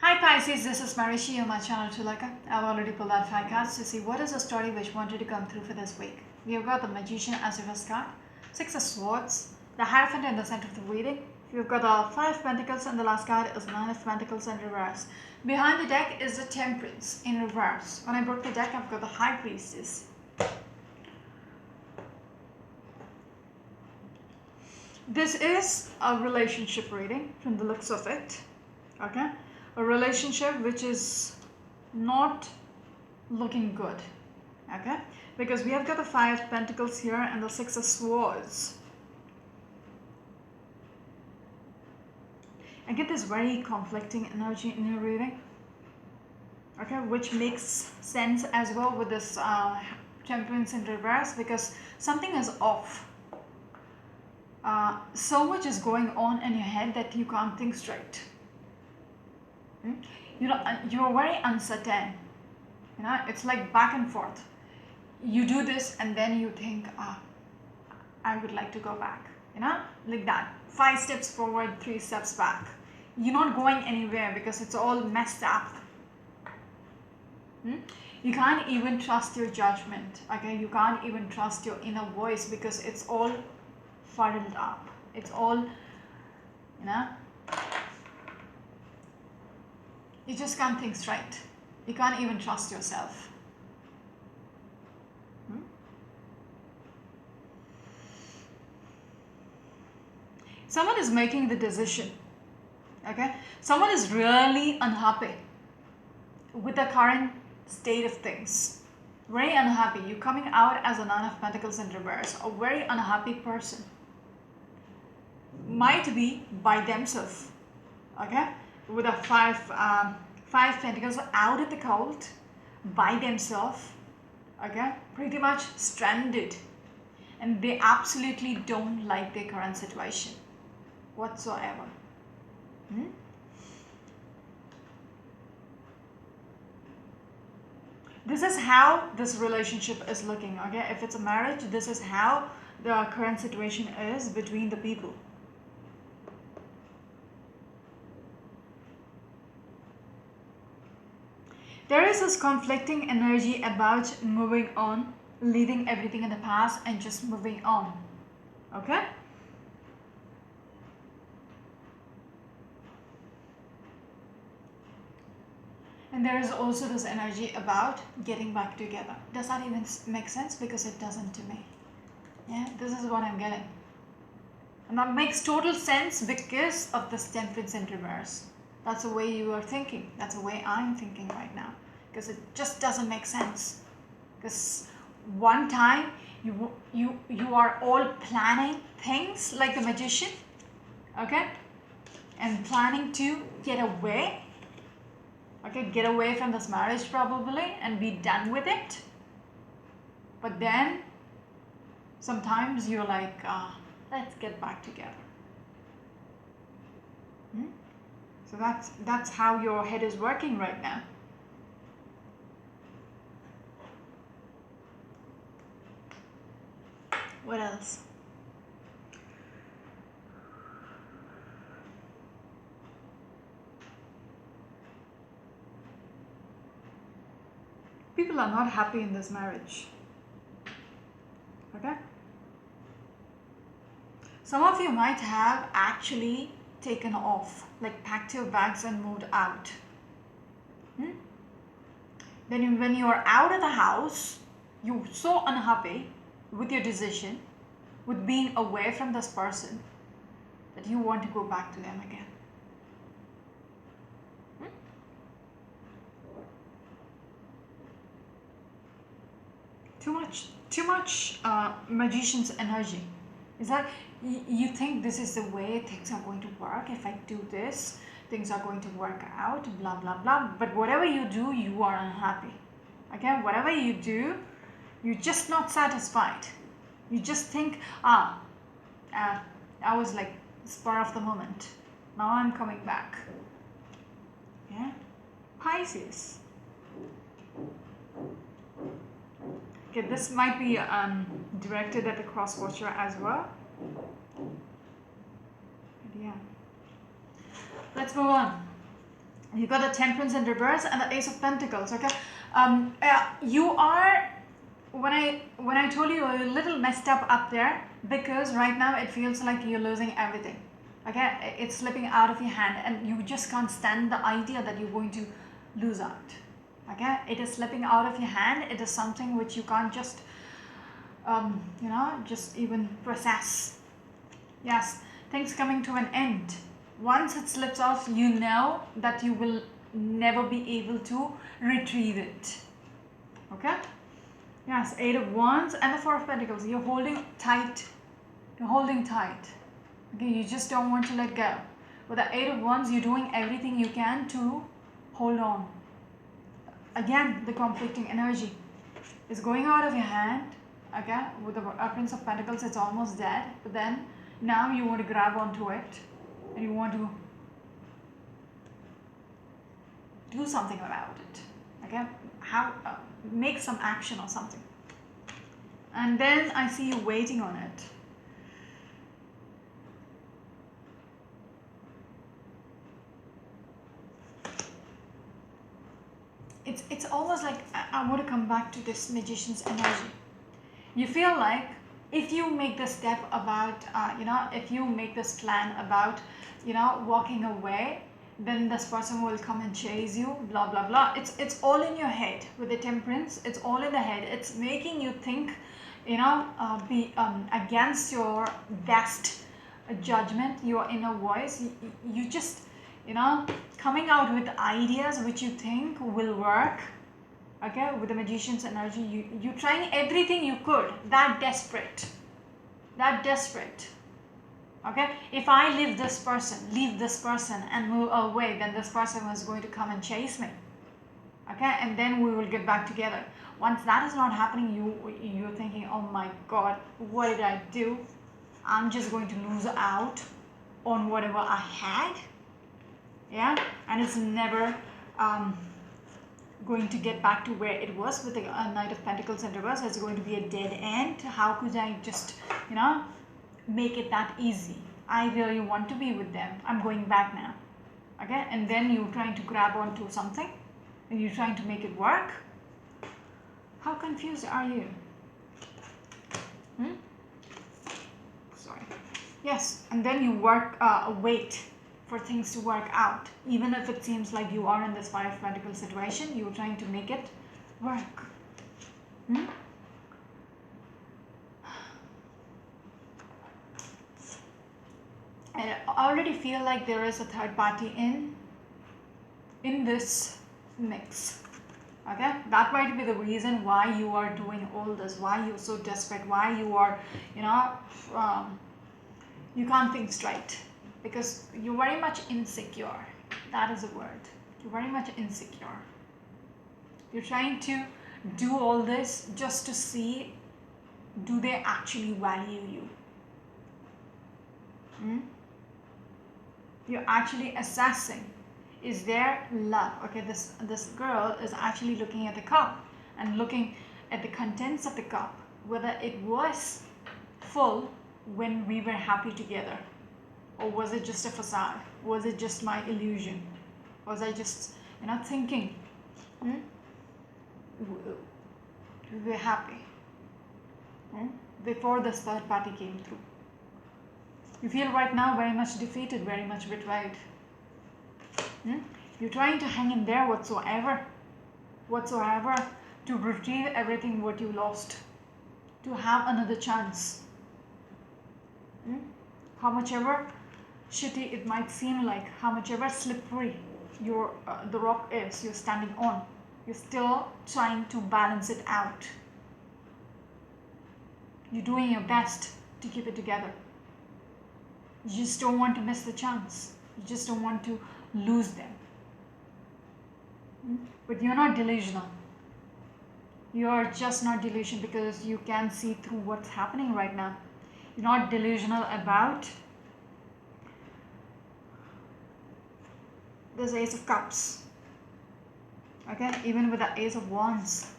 Hi Pisces, this is Marishi on my channel Tulaka. I've already pulled out 5 cards to see what is the story which wanted to come through for this week. We have got the Magician as your first card, 6 of Swords, the Hierophant in the center of the reading. We've got the 5 of Pentacles and the last card is 9 of Pentacles in reverse. Behind the deck is the Temperance in reverse. When I broke the deck, I've got the High Priestess. This is a relationship reading from the looks of it. Okay? A relationship which is not looking good, okay, because we have got the 5 of Pentacles here and the 6 of Swords. I get this very conflicting energy in your reading, okay, which makes sense as well with this Temperance in reverse, because something is off. So much is going on in your head that you can't think straight. You're very uncertain. It's like back and forth. You do this and then you think, I would like to go back. Like that. 5 steps forward, 3 steps back. You're not going anywhere because it's all messed up. You can't even trust your judgment. Okay, you can't even trust your inner voice because it's all fuddled up. It's all, you just can't think straight. You can't even trust yourself. Someone is making the decision. Okay? Someone is really unhappy with the current state of things. Very unhappy. You're coming out as a 9 of Pentacles in reverse. A very unhappy person. Might be by themselves. Okay? With a 5 Pentacles out in the cold by themselves, okay, pretty much stranded, and they absolutely don't like their current situation whatsoever. This is how this relationship is looking, okay? If it's a marriage, this is how the current situation is between the people. There is this conflicting energy about moving on, leaving everything in the past and just moving on. Okay? And there is also this energy about getting back together. Does that even make sense? Because it doesn't to me. Yeah, this is what I'm getting. And that makes total sense because of this Temperance in reverse. That's the way you are thinking. That's the way I'm thinking right now. Because it just doesn't make sense. Because one time you are all planning things like the Magician, okay, and planning to get away, okay, get away from this marriage probably and be done with it. But then sometimes you're like, let's get back together. So that's how your head is working right now. What else? People are not happy in this marriage. Okay? Some of you might have actually taken off, like packed your bags and moved out. Then when you are out of the house, you're so unhappy with your decision, with being away from this person, that you want to go back to them again. Too much Magician's energy. Is that you think this is the way things are going to work? If I do this, things are going to work out, blah blah blah. But whatever you do, you are unhappy. Okay, whatever you do, you're just not satisfied. You just think, I was like spur of the moment. Now I'm coming back. Yeah, Pisces. Okay, this might be directed at the cross watcher as well. But yeah. Let's move on. You got the Temperance in reverse and the Ace of Pentacles. Okay, you are, when I told you you're a little messed up there, because right now it feels like you're losing everything. Okay, it's slipping out of your hand and you just can't stand the idea that you're going to lose out. Okay, it is slipping out of your hand. It is something which you can't just just even process. Yes, things coming to an end. Once it slips off, you know that you will never be able to retrieve it. Okay? Yes, Eight of Wands and the Four of Pentacles. You're holding tight. You're holding tight. Okay, you just don't want to let go. With the Eight of Wands, you're doing everything you can to hold on. Again, the conflicting energy is going out of your hand. Okay, with the Prince of Pentacles, it's almost dead. But then, now you want to grab onto it. And you want to do something about it. Okay, make some action or something. And then I see you waiting on it. It's almost like I want to come back to this Magician's energy. You feel like if you make the step about, if you make this plan about, walking away, then this person will come and chase you, blah, blah, blah. It's all in your head. With the Temperance, it's all in the head. It's making you think, be against your best judgment, your inner voice. You just, coming out with ideas which you think will work. Okay, with the Magician's energy, you're trying everything you could. That desperate. Okay, if I leave this person and move away, then this person was going to come and chase me. Okay, and then we will get back together. Once that is not happening, you're thinking, oh my God, what did I do? I'm just going to lose out on whatever I had. Yeah, and it's never going to get back to where it was. With the Knight of Pentacles in reverse, it's going to be a dead end. How could I just, make it that easy? I really want to be with them. I'm going back now. Okay, and then you're trying to grab onto something and you're trying to make it work. How confused are you? Sorry. Yes, and then you wait for things to work out. Even if it seems like you are in this Five of Pentacles situation, you're trying to make it work. I already feel like there is a third party in this mix. Okay, that might be the reason why you are doing all this, why you're so desperate, why you are, you can't think straight, because you're very much insecure. That is a word. You're very much insecure. You're trying to do all this just to see, do they actually value you? You're actually assessing, is there love? Okay, this girl is actually looking at the cup and looking at the contents of the cup, whether it was full when we were happy together, or was it just a facade? Was it just my illusion? Was I just, thinking we were happy before this third party came through? You feel right now very much defeated, very much betrayed. You're trying to hang in there whatsoever to retrieve everything what you lost, to have another chance. How much ever shitty it might seem like, how much ever slippery the rock is you're standing on, you're still trying to balance it out. You're doing your best to keep it together. You just don't want to miss the chance. You just don't want to lose them. But you're not delusional. You're just not delusional because you can see through what's happening right now. You're not delusional about this Ace of Cups. Okay, even with the Ace of Wands.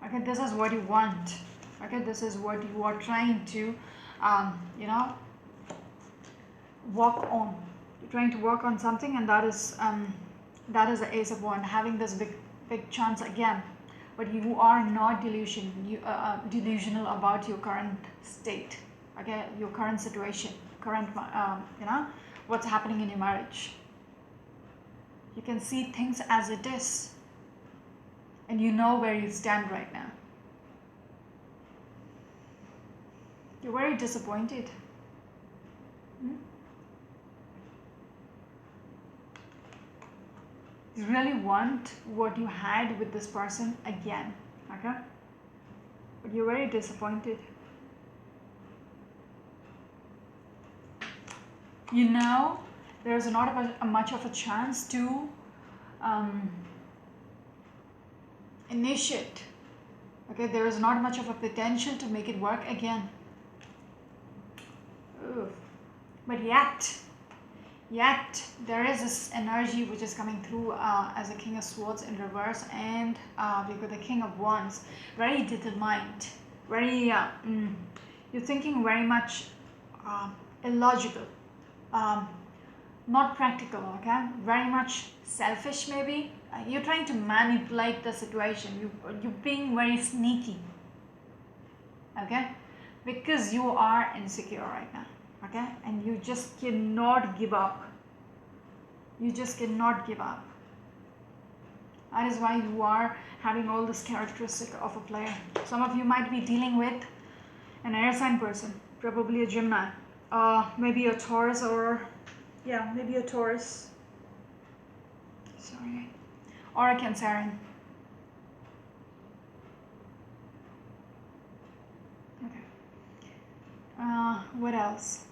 Okay, this is what you want. Okay, this is what you are trying to, walk on. You're trying to work on something, and that is the Ace of Wands, having this big chance again. But you are not delusional about your current state, okay, your current situation, current what's happening in your marriage. You can see things as it is, and you know where you stand right now. You're very disappointed. You really want what you had with this person again, okay? But you're very disappointed. You know there's not much of a chance to initiate, okay? There is not much of a potential to make it work again. Ooh. But yet there is this energy which is coming through as a King of Swords in reverse, and we've got the King of Wands, very determined, very you're thinking very much illogical, not practical, okay, very much selfish maybe. You're trying to manipulate the situation, you're being very sneaky, okay, because you are insecure right now. Okay, and you just cannot give up. You just cannot give up. That is why you are having all this characteristic of a player. Some of you might be dealing with an air sign person, probably a Gemini, maybe a Taurus, or yeah, maybe a Taurus. Sorry, or a Cancerian. Okay. What else?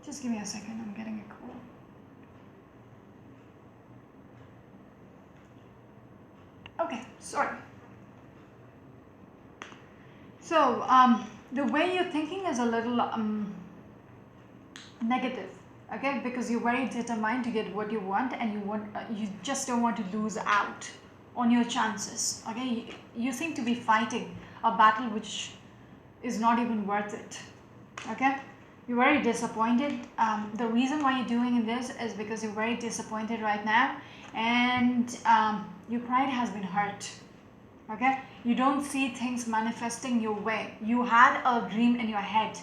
Just give me a second, I'm getting a call. Okay, sorry. So, the way you're thinking is a little negative, okay? Because you're very determined to get what you want, and you just don't want to lose out on your chances, okay? You seem to be fighting a battle which is not even worth it, okay? You're very disappointed. The reason why you're doing this is because you're very disappointed right now, and your pride has been hurt, okay? You don't see things manifesting your way. You had a dream in your head,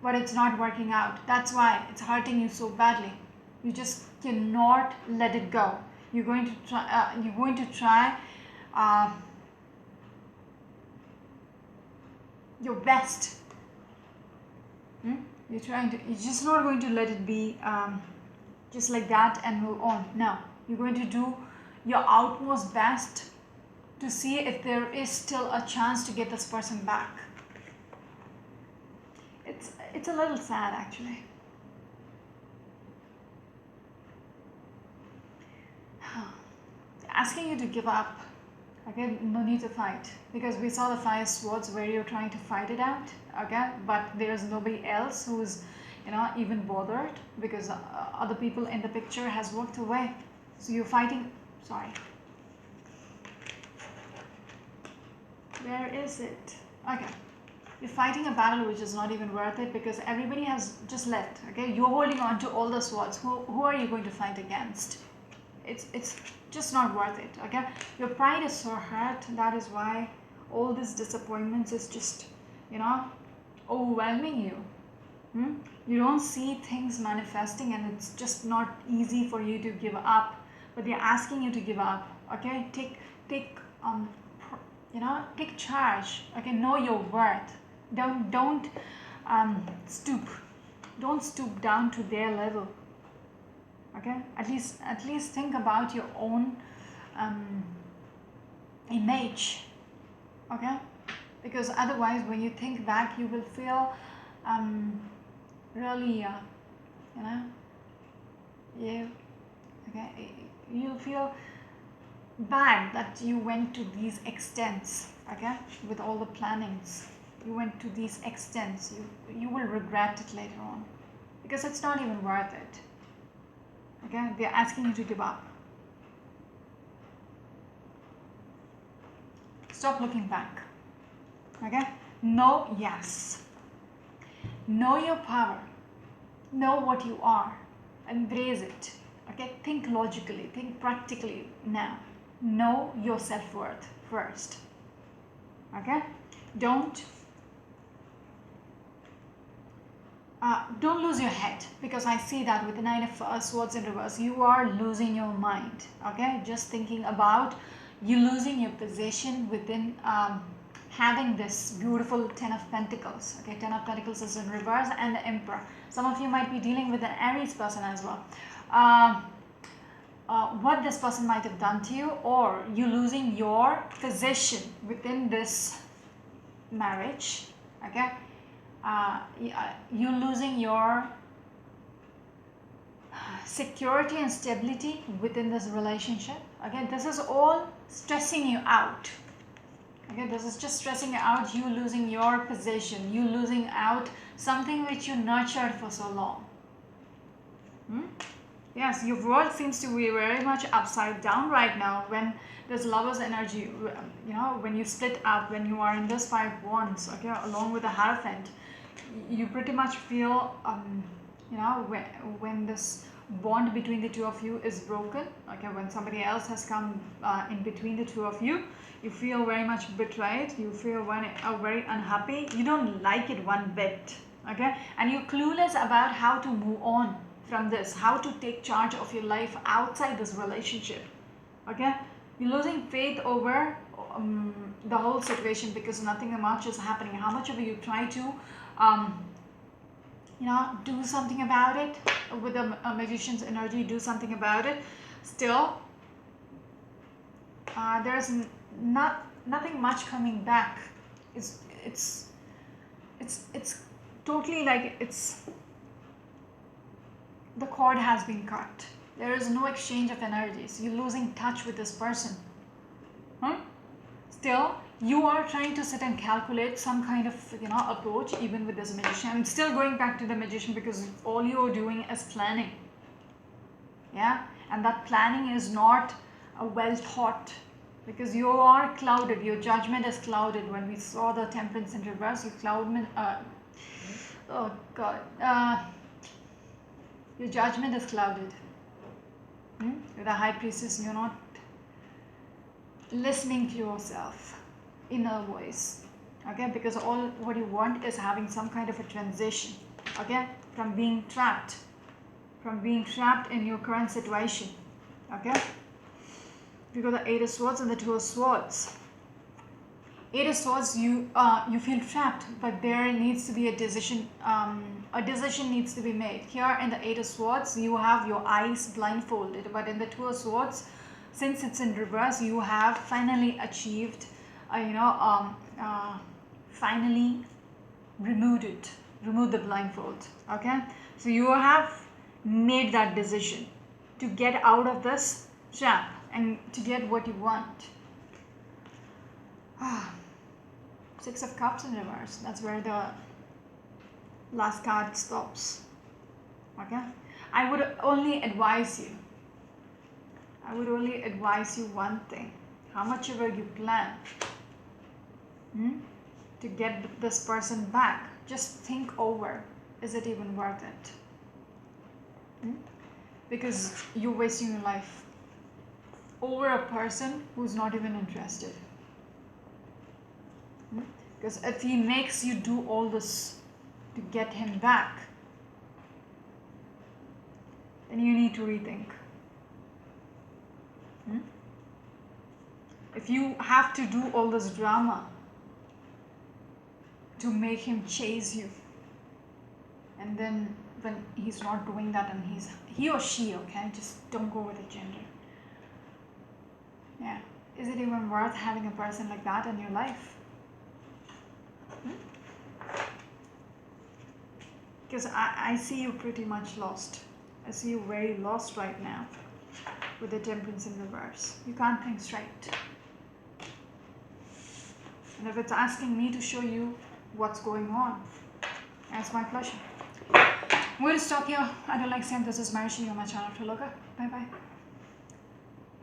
but it's not working out. That's why it's hurting you so badly. You just cannot let it go. You're going to try your best. You're just not going to let it be just like that and move on. No, you're going to do your utmost best to see if there is still a chance to get this person back. It's a little sad, actually. Asking you to give up. Okay, no need to fight, because we saw the 5 swords where you're trying to fight it out, okay, but there's nobody else who's even bothered, because other people in the picture has walked away. So you're fighting, sorry, where is it? Okay, you're fighting a battle which is not even worth it, because everybody has just left, okay? You're holding on to all the swords. Who are you going to fight against? It's just not worth it, okay? Your pride is so hurt. That is why all these disappointments is just overwhelming you. You don't see things manifesting, and it's just not easy for you to give up, but they're asking you to give up, okay? Take charge, okay? Know your worth. Don't stoop. Don't stoop down to their level. Okay, at least think about your own image, okay? Because otherwise, when you think back, you will feel really you'll feel bad that you went to these extents, okay? With all the plannings, you went to these extents. You will regret it later on, because it's not even worth it. Okay, they're asking you to give up. Stop looking back. Okay, know your power. Know what you are. Embrace it. Okay, think logically, think practically now. Know your self-worth first. Okay, don't lose your head, because I see that with the Nine of Swords in reverse, you are losing your mind. Okay, just thinking about you losing your position within having this beautiful Ten of Pentacles. Okay, Ten of Pentacles is in reverse, and the Emperor. Some of you might be dealing with an Aries person as well. What this person might have done to you, or you losing your position within this marriage. Okay, you losing your security and stability within this relationship. Okay, this is all stressing you out. Okay, this is just stressing you out, you losing your position, you losing out something which you nurtured for so long. Yes, your world seems to be very much upside down right now when there's Lover's energy. You know, when you split up, when you are in this Five of Wands, okay, along with the Hierophant, you pretty much feel, you know, when this bond between the two of you is broken, okay, when somebody else has come in between the two of you, you feel very much betrayed, you feel very unhappy, you don't like it one bit, okay, and you're clueless about how to move on from this, how to take charge of your life outside this relationship. Okay, you're losing faith over the whole situation because nothing much is happening. How much of you try to you know, do something about it with the Magician's energy, do something about it, still there's nothing much coming back. It's totally like it's the cord has been cut. There is no exchange of energies. You're losing touch with this person. Still, you are trying to sit and calculate some kind of, you know, approach even with this Magician. I'm still going back to the Magician because all you're doing is planning. Yeah, and that planning is not well thought because you are clouded. Your judgment is clouded. When we saw the Temperance in reverse, your cloudment. Oh God. Your judgment is clouded. With the High Priestess, you're not listening to yourself, inner voice. Okay, because all what you want is having some kind of a transition. Okay, from being trapped in your current situation. Okay, you got the Eight of Swords and the Two of Swords. Eight of Swords, you feel trapped, but there needs to be a decision. A decision needs to be made. Here in the Eight of Swords, you have your eyes blindfolded, but in the Two of Swords, since it's in reverse, you have finally achieved, finally removed the blindfold. Okay, so you have made that decision to get out of this trap and to get what you want. Six of Cups in reverse. That's where the last card stops. Okay, I would only advise you one thing. How much ever you plan to get this person back, just think over, is it even worth it? Because you're wasting your life over a person who's not even interested. Because if he makes you do all this to get him back, then you need to rethink. If you have to do all this drama to make him chase you, and then when he's not doing that and he or she, okay, just don't go with the gender. Yeah, is it even worth having a person like that in your life? Because I see you pretty much lost. I see you very lost right now with the Temperance in reverse. You can't think straight. And if it's asking me to show you what's going on, that's my pleasure. I'm going to stop here. Until next time, this is Marishi, you're my channel to look at. Bye bye.